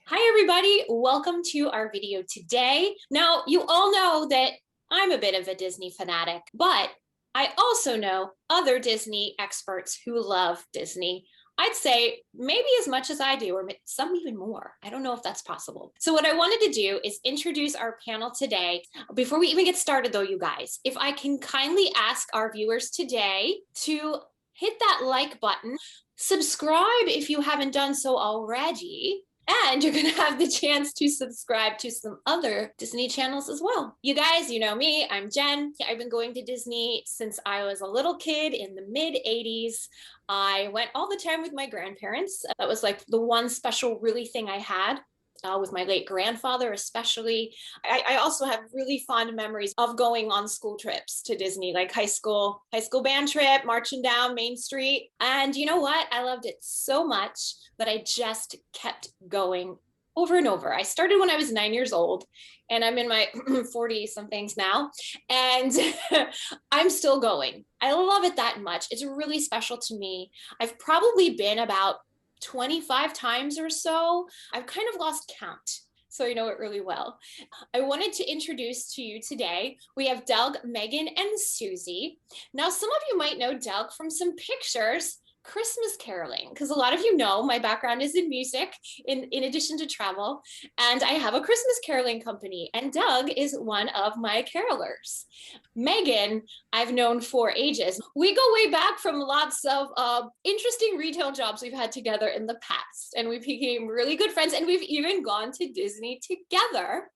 Hi, everybody. Welcome to our video today. Now, you all know that I'm a bit of a Disney fanatic, but I also know other Disney experts who love Disney. I'd say maybe as much as I do, or some even more. I don't know if that's possible. So, what I wanted to do is introduce our panel today. Before we even get started, though, you guys, if I can kindly ask our viewers today to hit that like button, subscribe if you haven't done so already, and you're going to have the chance to subscribe to some other Disney channels as well. You guys, you know me, I'm Jen. I've been going to Disney since I was a little kid in the mid 80s. I went all the time with my grandparents. That was like the one special really thing I had. With my late grandfather, especially. I also have really fond memories of going on school trips to Disney, like high school band trip, marching down Main Street. And you know what? I loved it so much that I just kept going over and over. I started when I was 9 years old, and I'm in my 40 somethings now, and I'm still going. I love it that much. It's really special to me. I've probably been about 25 times or so. I've kind of lost count, so I know it really well. I wanted to introduce to you today, we have Doug, Megan, and Susie. Now, some of you might know Doug from some pictures Christmas caroling, because a lot of you know my background is in music in addition to travel, and I have a Christmas caroling company, and Doug is one of my carolers. Megan, I've known for ages. We go way back from lots of interesting retail jobs we've had together in the past, and we became really good friends, and we've even gone to Disney together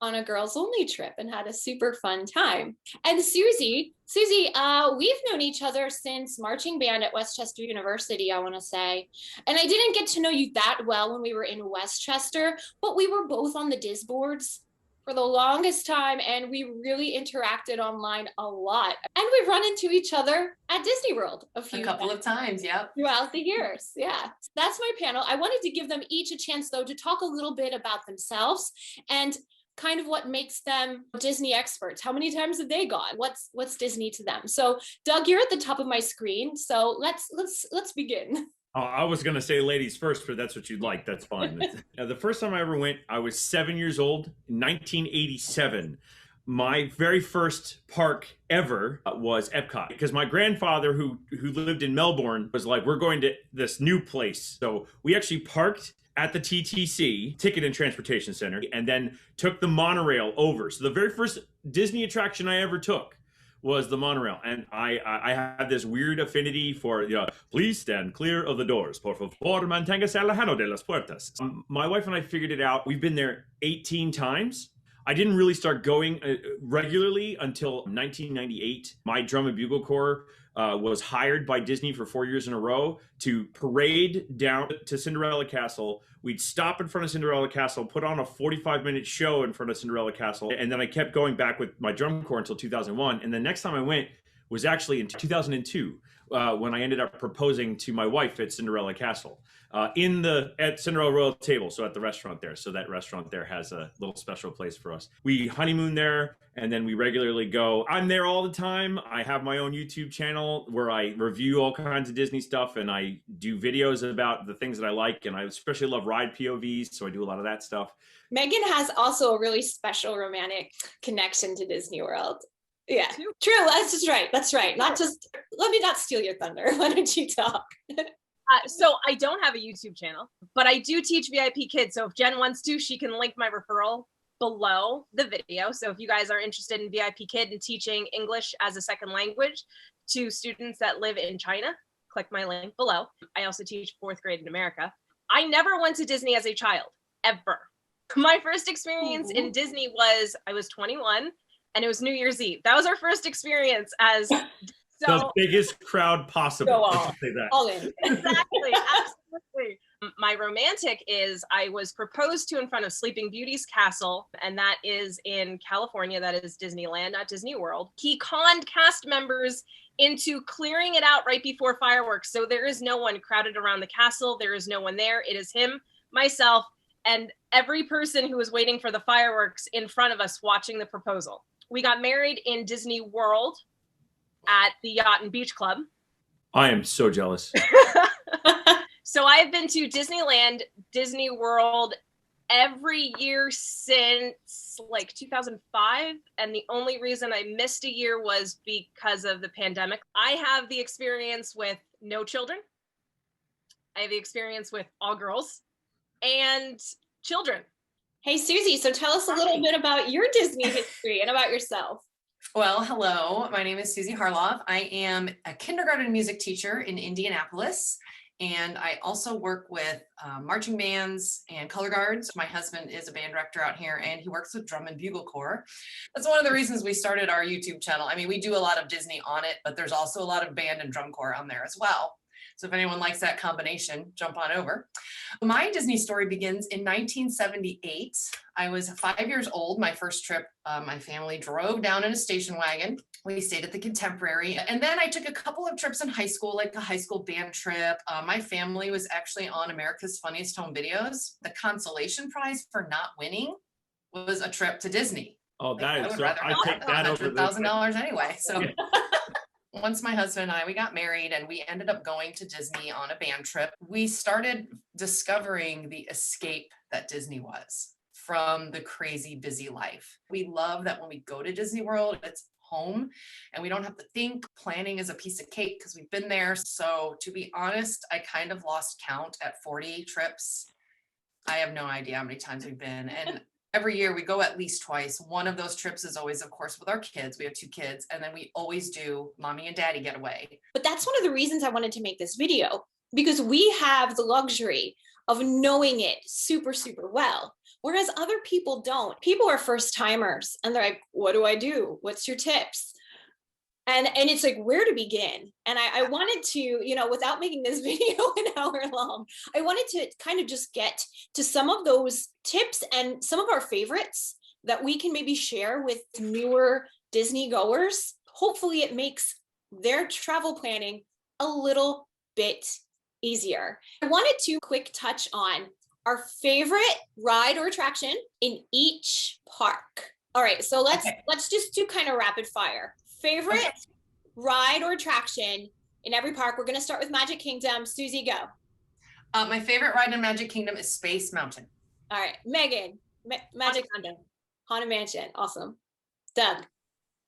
on a girls only trip and had a super fun time. And Susie, we've known each other since marching band at Westchester University, I want to say. And I didn't get to know you that well when we were in Westchester, but we were both on the Diz boards for the longest time, and we really interacted online a lot. And we've run into each other at Disney World a couple of times, yep. Throughout the years. Yeah. So that's my panel. I wanted to give them each a chance, though, to talk a little bit about themselves and kind of what makes them Disney experts. How many times have they gone? What's Disney to them? So Doug, you're at the top of my screen. So let's begin. I was going to say ladies first, but that's what you'd like. That's fine. The first time I ever went, I was 7 years old, 1987. My very first park ever was Epcot, because my grandfather, who lived in Melbourne, was like, we're going to this new place. So we actually parked at the TTC, Ticket and Transportation Center, and then took the monorail over. So the very first Disney attraction I ever took was the monorail. And I had this weird affinity for, please stand clear of the doors. Por favor, manténgase alejado de las puertas. My wife and I figured it out. We've been there 18 times. I didn't really start going regularly until 1998. My drum and bugle corps was hired by Disney for 4 years in a row to parade down to Cinderella Castle. We'd stop in front of Cinderella Castle, put on a 45-minute show in front of Cinderella Castle, and then I kept going back with my drum corps until 2001. And the next time I went was actually in 2002, when I ended up proposing to my wife at Cinderella Castle, at Cinderella Royal Table, so at the restaurant there. So that restaurant there has a little special place for us. We honeymoon there, and then we regularly go. I'm there all the time. I have my own YouTube channel where I review all kinds of Disney stuff, and I do videos about the things that I like, and I especially love ride POVs, so I do a lot of that stuff. Megan has also a really special romantic connection to Disney World. Yeah, true. That's right. Not just, let me not steal your thunder. Why don't you talk? So I don't have a YouTube channel, but I do teach VIP kids. So if Jen wants to, she can link my referral below the video. So if you guys are interested in VIP Kid and teaching English as a second language to students that live in China, click my link below. I also teach 4th grade in America. I never went to Disney as a child, ever. My first experience in Disney was, I was 21, and it was New Year's Eve. That was our first experience as the biggest crowd possible. Go all in. Exactly, absolutely. My romantic is I was proposed to in front of Sleeping Beauty's castle, and that is in California. That is Disneyland, not Disney World. He conned cast members into clearing it out right before fireworks. So there is no one crowded around the castle. There is no one there. It is him, myself, and every person who was waiting for the fireworks in front of us watching the proposal. We got married in Disney World at the Yacht and Beach Club. I am so jealous. So I've been to Disneyland, Disney World every year since like 2005. And the only reason I missed a year was because of the pandemic. I have the experience with no children. I have the experience with all girls and children. Hey, Susie, so tell us a little bit about your Disney history and about yourself. Well, hello, my name is Susie Harloff. I am a kindergarten music teacher in Indianapolis, and I also work with marching bands and color guards. My husband is a band director out here, and he works with Drum and Bugle Corps. That's one of the reasons we started our YouTube channel. I mean, we do a lot of Disney on it, but there's also a lot of band and drum corps on there as well. So if anyone likes that combination, jump on over. My Disney story begins in 1978. I was 5 years old. My first trip, my family drove down in a station wagon. We stayed at the Contemporary. And then I took a couple of trips in high school, like a high school band trip. My family was actually on America's Funniest Home Videos. The consolation prize for not winning was a trip to Disney. Oh, that I is would so, rather I have take that over $100,000 anyway. So once my husband and I, we got married and we ended up going to Disney on a band trip. We started discovering the escape that Disney was from the crazy busy life. We love that when we go to Disney World, it's home and we don't have to think. Planning is a piece of cake because we've been there. So to be honest, I kind of lost count at 40 trips. I have no idea how many times we've been. And every year we go at least twice. One of those trips is always, of course, with our kids. We have 2 kids. And then we always do mommy and daddy getaway. But that's one of the reasons I wanted to make this video, because we have the luxury of knowing it super, super well, whereas other people don't. People are first timers and they're like, what do I do? What's your tips? And it's like, where to begin? And I wanted to, you know, without making this video an hour long, I wanted to kind of just get to some of those tips and some of our favorites that we can maybe share with newer Disney goers. Hopefully it makes their travel planning a little bit easier. I wanted to quick touch on our favorite ride or attraction in each park. All right, so let's just do kind of rapid fire. Favorite ride or attraction in every park. We're going to start with Magic Kingdom. Susie, go. My favorite ride in Magic Kingdom is Space Mountain. All right, Megan, Magic Kingdom. Haunted Mansion. Awesome. Doug.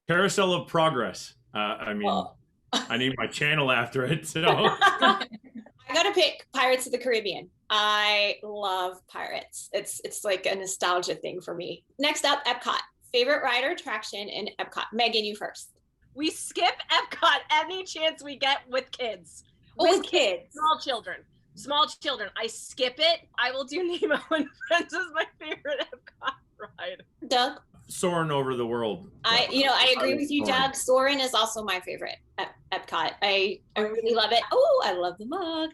Carousel of Progress. I mean, I named my channel after it. So I got to pick Pirates of the Caribbean. I love pirates. It's like a nostalgia thing for me. Next up, Epcot. Favorite ride or attraction in Epcot. Megan, you first. We skip Epcot any chance we get with kids. With kids. Small children. I skip it. I will do Nemo and Friends as my favorite Epcot ride. Doug? soaring over the world. I agree with you, Doug. Soarin' is also my favorite at Epcot. I really love it. Oh, I love the mug.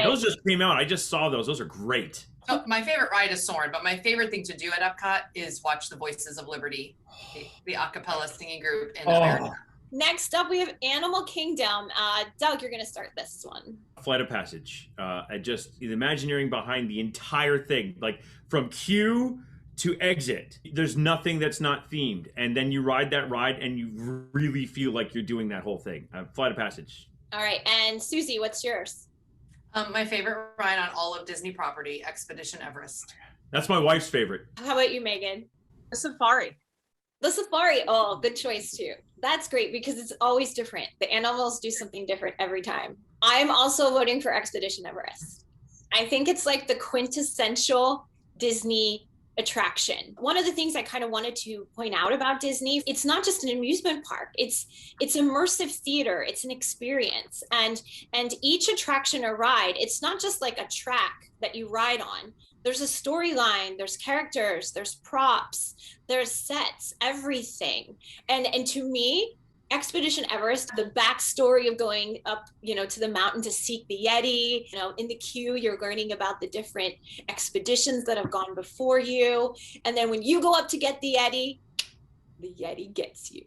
Those just came out. I just saw those. Those are great. So my favorite ride is Soarin', but my favorite thing to do at Epcot is watch the Voices of Liberty, the a cappella singing group in America. Next up, we have Animal Kingdom. Doug, you're going to start this one. Flight of Passage. Just the Imagineering behind the entire thing, like from queue to exit. There's nothing that's not themed. And then you ride that ride and you really feel like you're doing that whole thing. Flight of Passage. All right. And Susie, what's yours? My favorite ride on all of Disney property, Expedition Everest. That's my wife's favorite. How about you, Megan? The Safari. The Safari. Oh, good choice too. That's great because it's always different. The animals do something different every time. I'm also voting for Expedition Everest. I think it's like the quintessential Disney attraction. One of the things I kind of wanted to point out about Disney, it's not just an amusement park. It's immersive theater. It's an experience. And each attraction or ride, it's not just like a track that you ride on. There's a storyline, there's characters, there's props, there's sets, everything. And to me, Expedition Everest, the backstory of going up, to the mountain to seek the Yeti, in the queue, you're learning about the different expeditions that have gone before you. And then when you go up to get the Yeti gets you.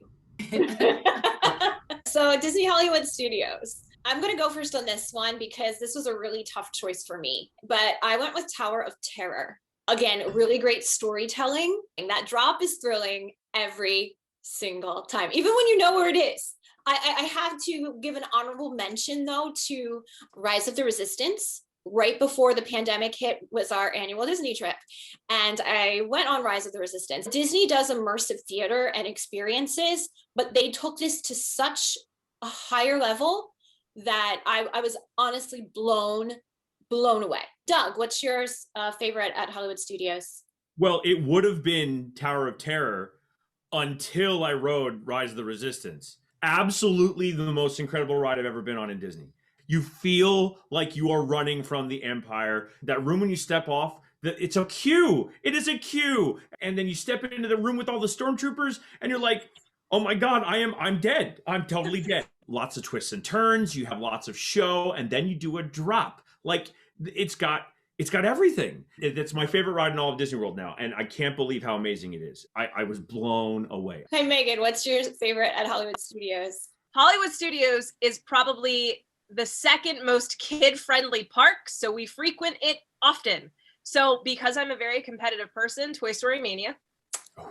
So Disney Hollywood Studios. I'm going to go first on this one because this was a really tough choice for me, but I went with Tower of Terror. Again, really great storytelling, and that drop is thrilling every single time, even when you know where it is. I have to give an honorable mention though to Rise of the Resistance. right before the pandemic hit was our annual Disney trip. And I went on Rise of the Resistance. Disney does immersive theater and experiences, but they took this to such a higher level that I was honestly blown away. Doug, what's your favorite at Hollywood Studios? Well, it would have been Tower of Terror until I rode Rise of the Resistance. Absolutely the most incredible ride I've ever been on in Disney. You feel like you are running from the Empire. That room when you step off, it's a queue. It is a queue. And then you step into the room with all the stormtroopers and you're like, oh my God, I'm dead. I'm totally dead. Lots of twists and turns. You have lots of show, and then you do a drop. Like it's got everything. It's my favorite ride in all of Disney World now, and I can't believe how amazing it is. I was blown away. Hey, Megan, what's your favorite at Hollywood Studios? Hollywood Studios is probably the second most kid-friendly park, so we frequent it often. So because I'm a very competitive person, Toy Story Mania.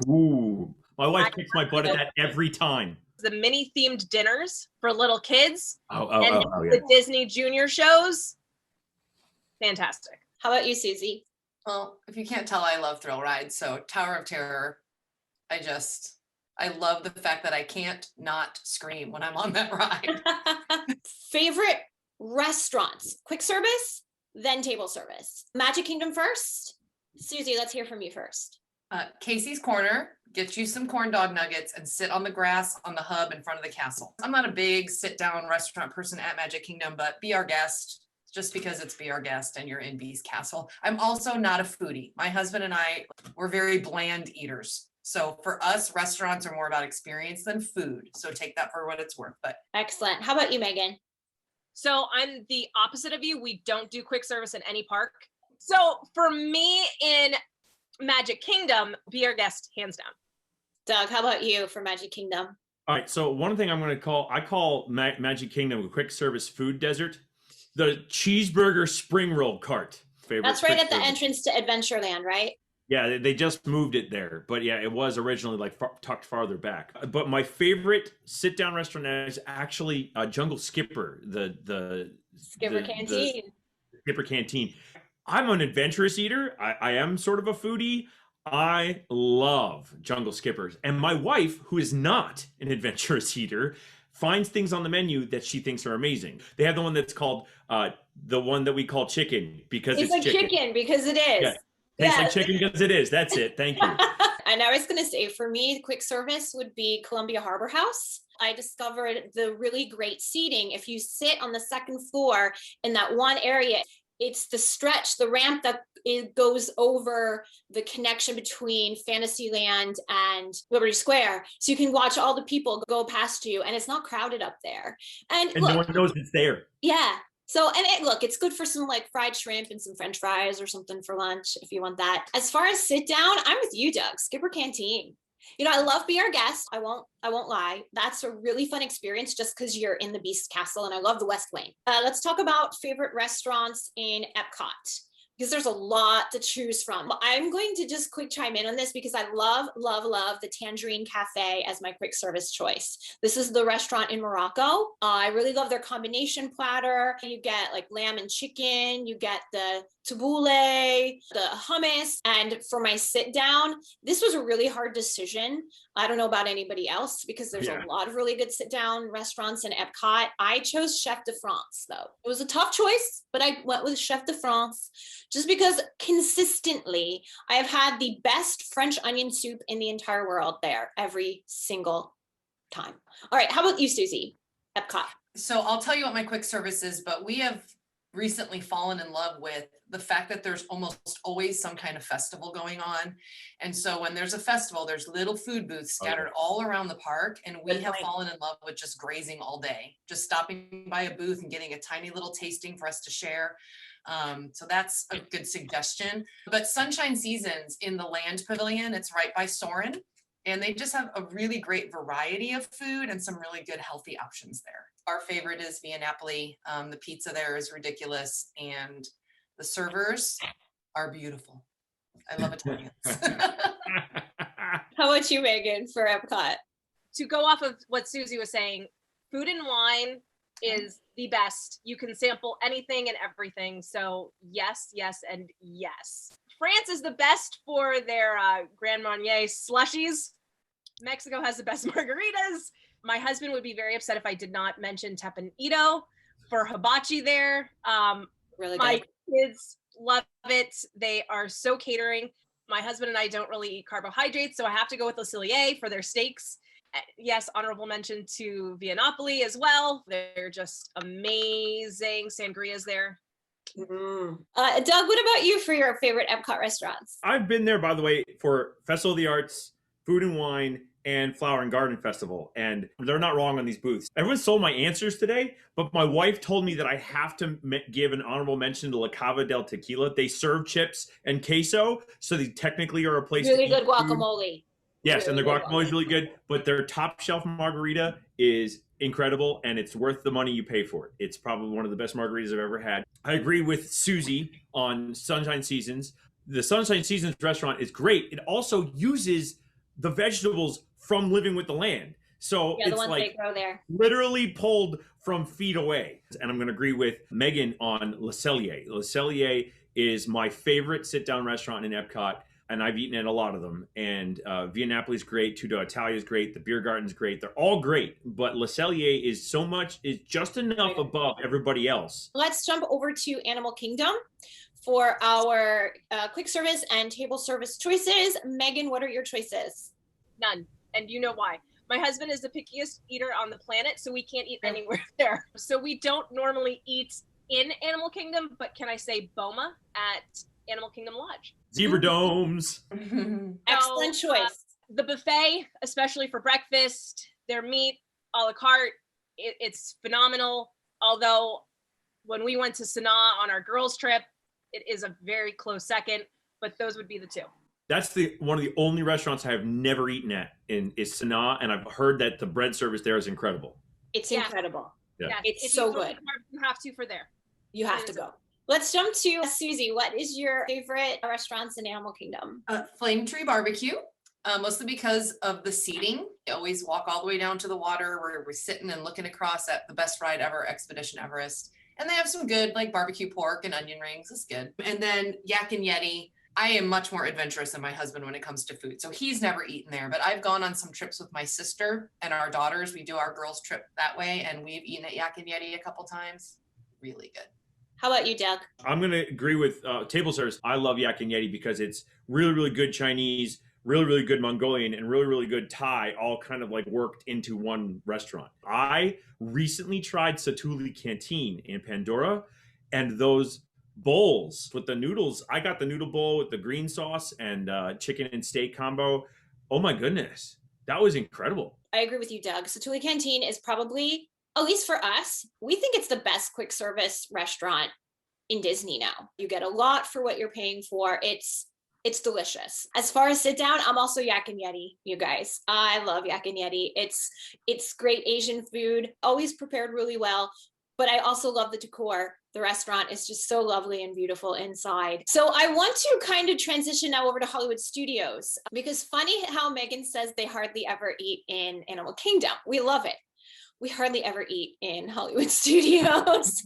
Ooh, my wife kicks my butt at that every time. The mini-themed dinners for little kids. Yeah. The Disney Junior shows. Fantastic. How about you, Susie? Well, if you can't tell, I love thrill rides. So Tower of Terror, I love the fact that I can't not scream when I'm on that ride. Favorite restaurants? Quick service, then table service. Magic Kingdom first. Susie, let's hear from you first. Casey's Corner, get you some corn dog nuggets and sit on the grass on the hub in front of the castle. I'm not a big sit down restaurant person at Magic Kingdom, but be our guest. Just because it's Be Our Guest and you're in Bee's Castle. I'm also not a foodie. My husband and I, we're very bland eaters. So for us, restaurants are more about experience than food. So take that for what it's worth. But excellent. How about you, Megan? So I'm the opposite of you. We don't do quick service in any park. So for me in Magic Kingdom, Be Our Guest, hands down. Doug, how about you for Magic Kingdom? All right. So one thing I call Magic Kingdom a quick service food desert. The cheeseburger spring roll cart. That's right at the entrance to Adventureland, right? Yeah, they just moved it there. But yeah, it was originally like tucked farther back. But my favorite sit-down restaurant is actually Jungle Skipper, the Skipper Canteen. Skipper Canteen. I'm an adventurous eater. I am sort of a foodie. I love Jungle Skippers. And my wife, who is not an adventurous eater, finds things on the menu that she thinks are amazing. They have the one that's called the one that we call chicken because it's like chicken because it is. Yeah. Tastes like chicken because it is. That's it. Thank you. And I was going to say, for me, quick service would be Columbia Harbor House. I discovered the really great seating. If you sit on the second floor in that one area, it's the stretch, the ramp that it goes over the connection between Fantasyland and Liberty Square. So you can watch all the people go past you and it's not crowded up there. And look, no one knows it's there. Yeah. So, and it's good for some like fried shrimp and some French fries or something for lunch if you want that. As far as sit down, I'm with you, Doug. Skipper Canteen. You know, I love Be Our Guest. I won't lie. That's a really fun experience just because you're in the Beast Castle, and I love the West Wing. Let's talk about favorite restaurants in Epcot, because there's a lot to choose from. I'm going to just quick chime in on this because I love the Tangerine Cafe as my quick service choice. This is the restaurant in Morocco. I really love their combination platter. You get like lamb and chicken, you get the tabbouleh, the hummus. And for my sit down, this was a really hard decision. I don't know about anybody else because there's a lot of really good sit down restaurants in Epcot. I chose Chef de France though. It was a tough choice, but I went with Chef de France just because consistently I have had the best French onion soup in the entire world there every single time. All right, how about you, Susie? Epcot. So I'll tell you what my quick service is, but we have recently fallen in love with the fact that there's almost always some kind of festival going on. And so when there's a festival, there's little food booths scattered all around the park. And we have fallen in love with just grazing all day, just stopping by a booth and getting a tiny little tasting for us to share. So that's a good suggestion. But Sunshine Seasons in the Land Pavilion, it's right by Soarin'. And they just have a really great variety of food and some really good healthy options there. Our favorite is Via Napoli. The pizza there is ridiculous. And the servers are beautiful. I love Italians. How about you, Megan, for Epcot? To go off of what Susie was saying, Food and Wine is the best. You can sample anything and everything. So yes, yes, and yes. France is the best for their Grand Marnier slushies. Mexico has the best margaritas. My husband would be very upset if I did not mention Tepanito for hibachi there. Really good. My kids love it. They are so catering. My husband and I don't really eat carbohydrates, so I have to go with Le Cellier for their steaks. Yes, honorable mention to Viennapoli as well. They're just amazing sangrias there. Doug, what about you for your favorite Epcot restaurants? I've been there, by the way, for Festival of the Arts, Food and Wine, and Flower and Garden Festival. And they're not wrong on these booths. Everyone stole my answers today, but my wife told me that I have to give an honorable mention to La Cava del Tequila. They serve chips and queso, so they technically are a place Really to good eat guacamole. Food. Yes, really and the guacamole is really good, but their top shelf margarita is incredible, and it's worth the money you pay for it. It's probably one of the best margaritas I've ever had. I agree with Susie on Sunshine Seasons. The Sunshine Seasons restaurant is great. It also uses the vegetables from Living with the Land. So Yeah, the it's ones like they grow there. literally pulled from feet away. And I'm going to agree with Megan on Le Cellier. Le Cellier is my favorite sit-down restaurant in Epcot, and I've eaten at a lot of them. And Viennapoli is great. Tutto Italia is great. The Beer Garden's great. They're all great. But Le Cellier is just enough above everybody else. Let's jump over to Animal Kingdom for our quick service and table service choices. Megan, what are your choices? None. And you know why. My husband is the pickiest eater on the planet, so we can't eat anywhere there. So we don't normally eat in Animal Kingdom, but can I say Boma at Animal Kingdom Lodge? Zebra domes. Excellent choice. The buffet, especially for breakfast, their meat, a la carte, it's phenomenal. Although when we went to Sanaa on our girls' trip, it is a very close second, but those would be the two. That's one of the only restaurants I have never eaten at is Sanaa, and I've heard that the bread service there is incredible. It's incredible. Yeah. It's if so you good. You have to for there. You have to go. Let's jump to Susie. What is your favorite restaurants in Animal Kingdom? Flame Tree Barbecue, mostly because of the seating. You always walk all the way down to the water where we're sitting and looking across at the best ride ever, Expedition Everest. And they have some good like barbecue pork and onion rings. It's good. And then Yak and Yeti. I am much more adventurous than my husband when it comes to food. So he's never eaten there, but I've gone on some trips with my sister and our daughters. We do our girls' trip that way, and we've eaten at Yak and Yeti a couple times. Really good. How about you, Doug? I'm going to agree with table service. I love Yak and Yeti because it's really, really good Chinese, really, really good Mongolian, and really, really good Thai, all kind of like worked into one restaurant. I recently tried Satuli Canteen in Pandora, and those bowls with the noodles. I got the noodle bowl with the green sauce and chicken and steak combo. Oh my goodness. That was incredible. I agree with you, Doug. Satuli Canteen is probably, at least for us, we think it's the best quick service restaurant in Disney now. You get a lot for what you're paying for. It's delicious. As far as sit down, I'm also Yak and Yeti, you guys. I love Yak and Yeti. It's great Asian food, always prepared really well. But I also love the decor. The restaurant is just so lovely and beautiful inside. So I want to kind of transition now over to Hollywood Studios, because funny how Megan says they hardly ever eat in Animal Kingdom. We love it. We hardly ever eat in Hollywood Studios.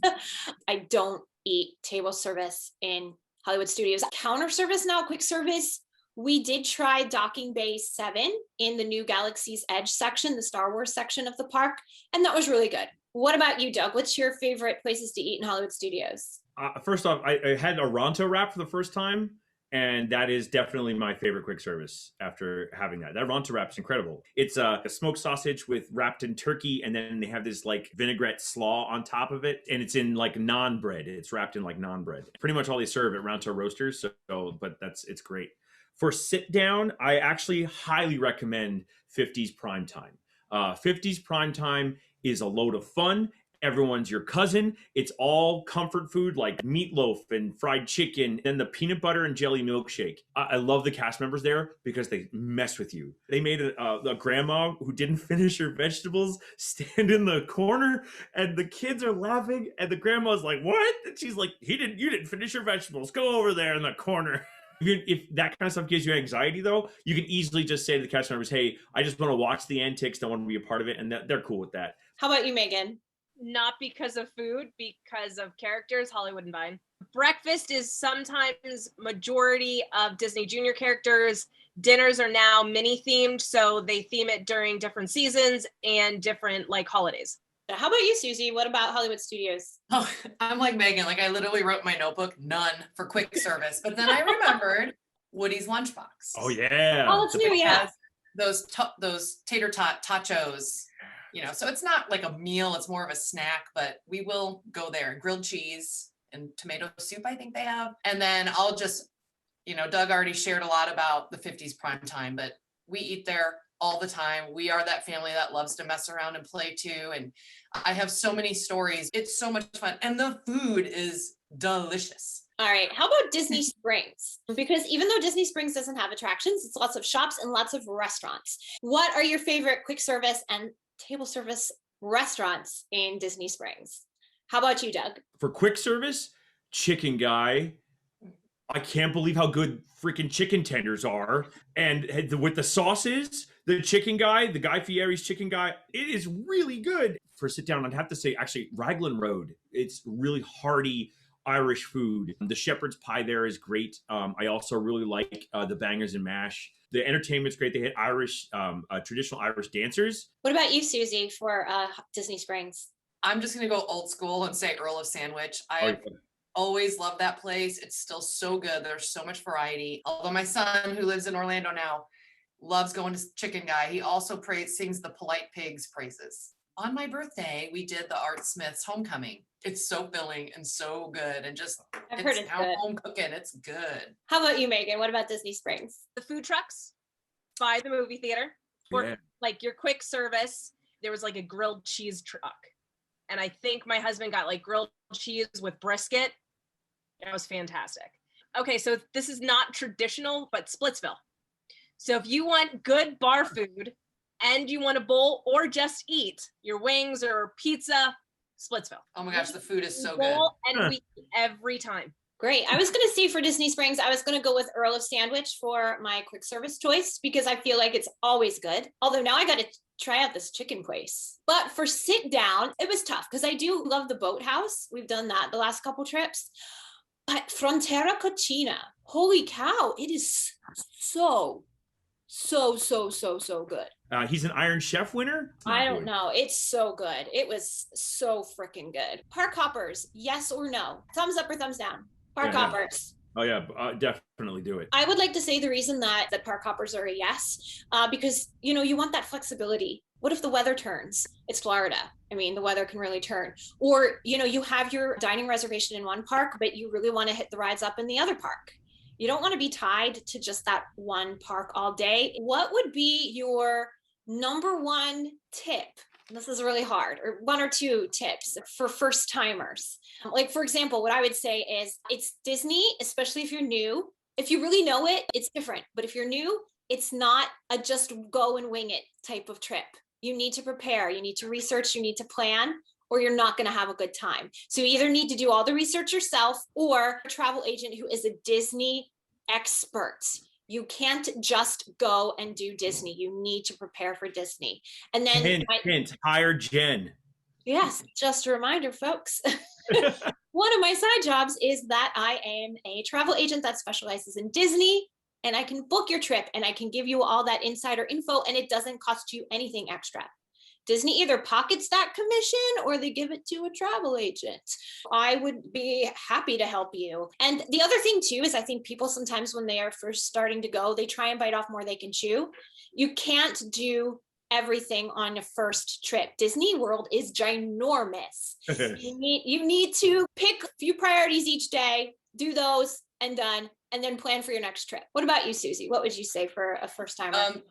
I don't eat table service in Hollywood Studios. Counter service now, quick service. We did try Docking Bay 7 in the new Galaxy's Edge section, the Star Wars section of the park, and that was really good. What about you, Doug? What's your favorite places to eat in Hollywood Studios? First off, I had a Ronto wrap for the first time, and that is definitely my favorite quick service after having that. That Ronto wrap is incredible. It's a smoked sausage wrapped in turkey, and then they have this like vinaigrette slaw on top of it, and it's in like naan bread. It's wrapped in like naan bread. Pretty much all they serve at Ronto Roasters, but it's great. For sit down, I actually highly recommend 50s Primetime. 50s Primetime is a load of fun. Everyone's your cousin. It's all comfort food like meatloaf and fried chicken and the peanut butter and jelly milkshake. I love the cast members there because they mess with you. They made a grandma who didn't finish her vegetables stand in the corner, and the kids are laughing, and the grandma's like, "What?" And she's like, you didn't finish your vegetables. Go over there in the corner." If that kind of stuff gives you anxiety, though, you can easily just say to the cast members, "Hey, I just want to watch the antics. Don't want to be a part of it," and they're cool with that. How about you, Megan? not because of food, because of characters, Hollywood and Vine. Breakfast is sometimes majority of Disney Junior characters. Dinners are now mini themed, so they theme it during different seasons and different like holidays. How about you, Susie? What about Hollywood Studios? Oh, I'm like Megan. Like I literally wrote in my notebook, none for quick service. But then I remembered Woody's Lunchbox. Oh yeah. Oh, that's new, yeah. Those tater tot tachos, you know, so it's not like a meal, it's more of a snack, but we will go there. Grilled cheese and tomato soup, I think they have. And then I'll just, you know, Doug already shared a lot about the 50s prime time, but we eat there all the time. We are that family that loves to mess around and play too. And I have so many stories. It's so much fun. And the food is delicious. All right. How about Disney Springs? Because even though Disney Springs doesn't have attractions, it's lots of shops and lots of restaurants. What are your favorite quick service and table service restaurants in Disney Springs? How about you, Doug? For quick service, Chicken Guy. I can't believe how good freaking chicken tenders are. And with the sauces, the Chicken Guy, the Guy Fieri's Chicken Guy, it is really good. For sit down, I'd have to say, actually, Raglan Road. It's really hearty Irish food. The shepherd's pie there is great. I also really like the bangers and mash. The entertainment's great. They had Irish, traditional Irish dancers. What about you, Susie, for Disney Springs? I'm just going to go old school and say Earl of Sandwich. I always loved that place. It's still so good. There's so much variety. Although my son, who lives in Orlando now, loves going to Chicken Guy. He also sings the Polite Pig's praises. On my birthday, we did the Art Smith's Homecoming. It's so filling and so good, and just I've heard it's good. Home cooking. It's good. How about you, Megan? What about Disney Springs? The food trucks by the movie theater, or like your quick service. There was like a grilled cheese truck, and I think my husband got like grilled cheese with brisket. It was fantastic. Okay, so this is not traditional, but Splitsville. So if you want good bar food and you want a bowl or just eat your wings or pizza, Splitsville. Oh my gosh, the food is so good. And we eat every time. Great. I was going to say for Disney Springs, I was going to go with Earl of Sandwich for my quick service choice because I feel like it's always good. Although now I got to try out this chicken place. But for sit down, it was tough because I do love the boathouse. We've done that the last couple trips. But Frontera Cucina, holy cow, it is so good. He's an Iron Chef winner? I don't know. It's so good. It was so freaking good. Park hoppers, yes or no? Thumbs up or thumbs down? Park hoppers. Oh yeah, definitely do it. I would like to say the reason that park hoppers are a yes, because you want that flexibility. What if the weather turns? It's Florida. I mean, the weather can really turn. Or, you have your dining reservation in one park, but you really want to hit the rides up in the other park. You don't want to be tied to just that one park all day. What would be your number one tip? And this is really hard, or one or two tips for first timers. Like, for example, what I would say is it's Disney, especially if you're new. If you really know it, it's different. But if you're new, it's not a just go and wing it type of trip. You need to prepare, you need to research, you need to plan, or you're not going to have a good time. So you either need to do all the research yourself or a travel agent who is a Disney expert. You can't just go and do Disney. You need to prepare for Disney. And then hint, hire Jen. Yes, just a reminder, folks. One of my side jobs is that I am a travel agent that specializes in Disney, and I can book your trip and I can give you all that insider info, and it doesn't cost you anything extra. Disney either pockets that commission or they give it to a travel agent. I would be happy to help you. And the other thing too is I think people sometimes when they are first starting to go, they try and bite off more they can chew. You can't do everything on a first trip. Disney World is ginormous. You need to pick a few priorities each day, do those and done, and then plan for your next trip. What about you, Susie? What would you say for a first timer?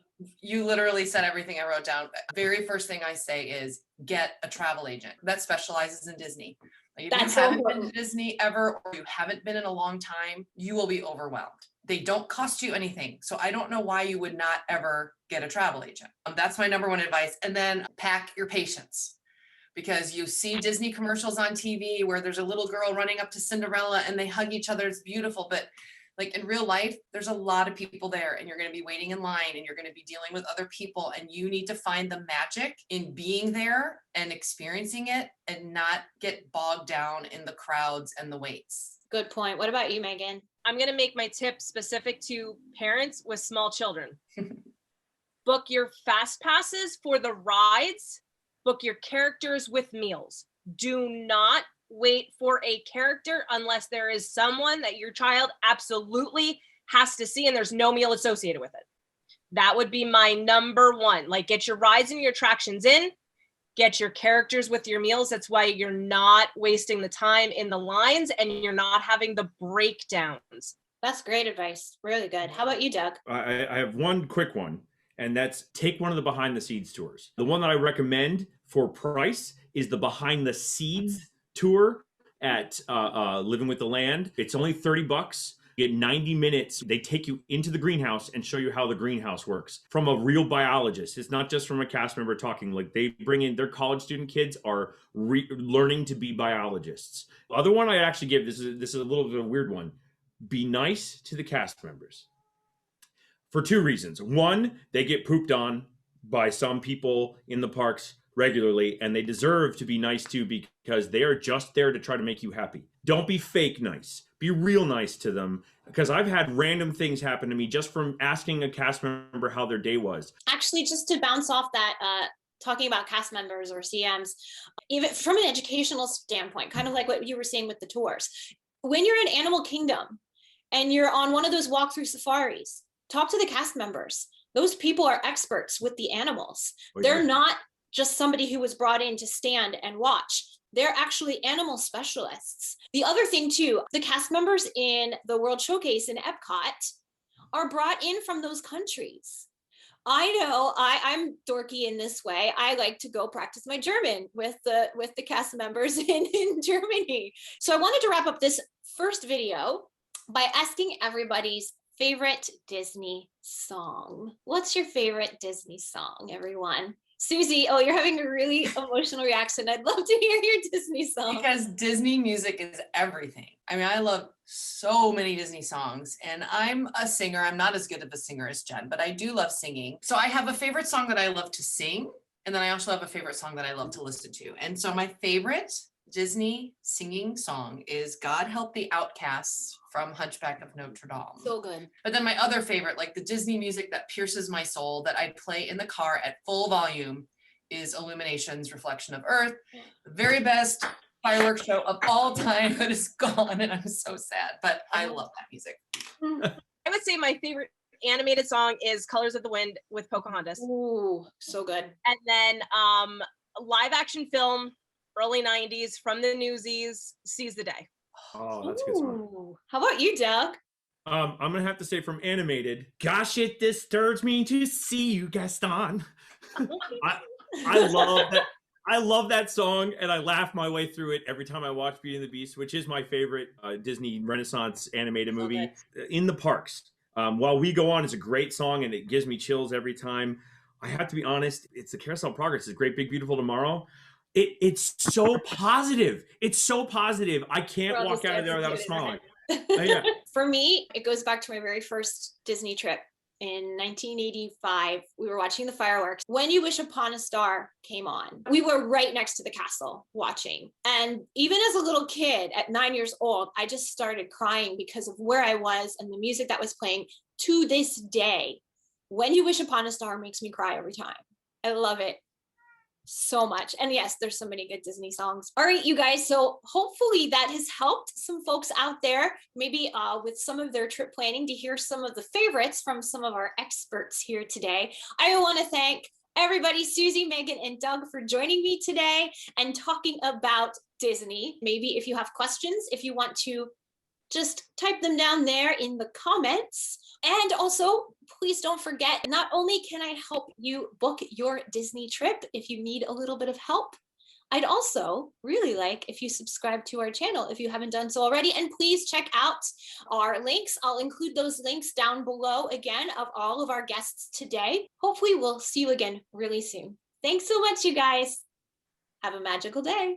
You literally said everything I wrote down. Very first thing I say is get a travel agent that specializes in Disney. If you haven't been to Disney ever, or you haven't been in a long time, you will be overwhelmed. They don't cost you anything. So I don't know why you would not ever get a travel agent. That's my number one advice. And then pack your patience, because you see Disney commercials on TV where there's a little girl running up to Cinderella and they hug each other. It's beautiful. But Like in real life, there's a lot of people there and you're going to be waiting in line and you're going to be dealing with other people, and you need to find the magic in being there and experiencing it and not get bogged down in the crowds and the waits. Good point. What about you, Megan? I'm going to make my tip specific to parents with small children. Book your fast passes for the rides. Book your characters with meals. Do not wait for a character unless there is someone that your child absolutely has to see and there's no meal associated with it. That would be my number one. Like, get your rides and your attractions in, get your characters with your meals. That's why you're not wasting the time in the lines and you're not having the breakdowns. That's great advice. Really good. How about you, Doug? I have one quick one, and that's take one of the behind the scenes tours. The one that I recommend for price is the behind the seeds tour at Living with the Land. It's only $30. You get 90 minutes. They take you into the greenhouse and show you how the greenhouse works from a real biologist. It's not just from a cast member talking. Like, they bring in their college student kids are learning to be biologists. The other one I actually give, this is a little bit of a weird one. Be nice to the cast members for two reasons. One, they get pooped on by some people in the parks regularly, and they deserve to be nice to, because they are just there to try to make you happy. Don't be fake nice. Be real nice to them, because I've had random things happen to me just from asking a cast member how their day was. Actually, just to bounce off that, talking about cast members or CMs, even from an educational standpoint, kind of like what you were saying with the tours, when you're in Animal Kingdom and you're on one of those walkthrough safaris, talk to the cast members. Those people are experts with the animals. They're not just somebody who was brought in to stand and watch. They're actually animal specialists. The other thing too, the cast members in the World Showcase in Epcot are brought in from those countries. I know I'm dorky in this way. I like to go practice my German with the cast members in Germany. So I wanted to wrap up this first video by asking everybody's favorite Disney song. What's your favorite Disney song, everyone? Susie, oh, you're having a really emotional reaction. I'd love to hear your Disney song. Because Disney music is everything. I mean, I love so many Disney songs, and I'm a singer. I'm not as good of a singer as Jen, but I do love singing. So I have a favorite song that I love to sing, and then I also have a favorite song that I love to listen to. And so my favorite Disney singing song is God Help the Outcasts from Hunchback of Notre Dame. So good. But then my other favorite, like the Disney music that pierces my soul, that I play in the car at full volume, is Illumination's Reflection of Earth, the very best fireworks show of all time that is gone, and I'm so sad, but I love that music. I would say my favorite animated song is Colors of the Wind with Pocahontas. Ooh, so good. And then live action film, early 90s from the Newsies, Seize the Day. Oh, that's a good song. Ooh. How about you, Doug? I'm gonna have to say from animated. Gosh, it disturbs me to see you, Gaston. I love that. I love that song, and I laugh my way through it every time I watch Beauty and the Beast, which is my favorite Disney Renaissance animated movie in the parks. While We Go On is a great song, and it gives me chills every time. I have to be honest, it's the Carousel Progress. It's Great Big Beautiful Tomorrow. It's so positive. It's so positive. I can't walk out of there without a smile. Yeah. For me, it goes back to my very first Disney trip in 1985. We were watching the fireworks. When You Wish Upon a Star came on. We were right next to the castle watching. And even as a little kid at 9 years old, I just started crying because of where I was and the music that was playing. To this day, When You Wish Upon a Star makes me cry every time. I love it so much. And yes, there's so many good Disney songs. All right, you guys. So hopefully that has helped some folks out there, maybe with some of their trip planning, to hear some of the favorites from some of our experts here today. I want to thank everybody, Susie, Megan, and Doug, for joining me today and talking about Disney. Maybe if you have questions, if you want to just type them down there in the comments. And also, please don't forget, not only can I help you book your Disney trip if you need a little bit of help, I'd also really like if you subscribe to our channel if you haven't done so already. And please check out our links. I'll include those links down below again of all of our guests today. Hopefully we'll see you again really soon. Thanks so much, you guys. Have a magical day.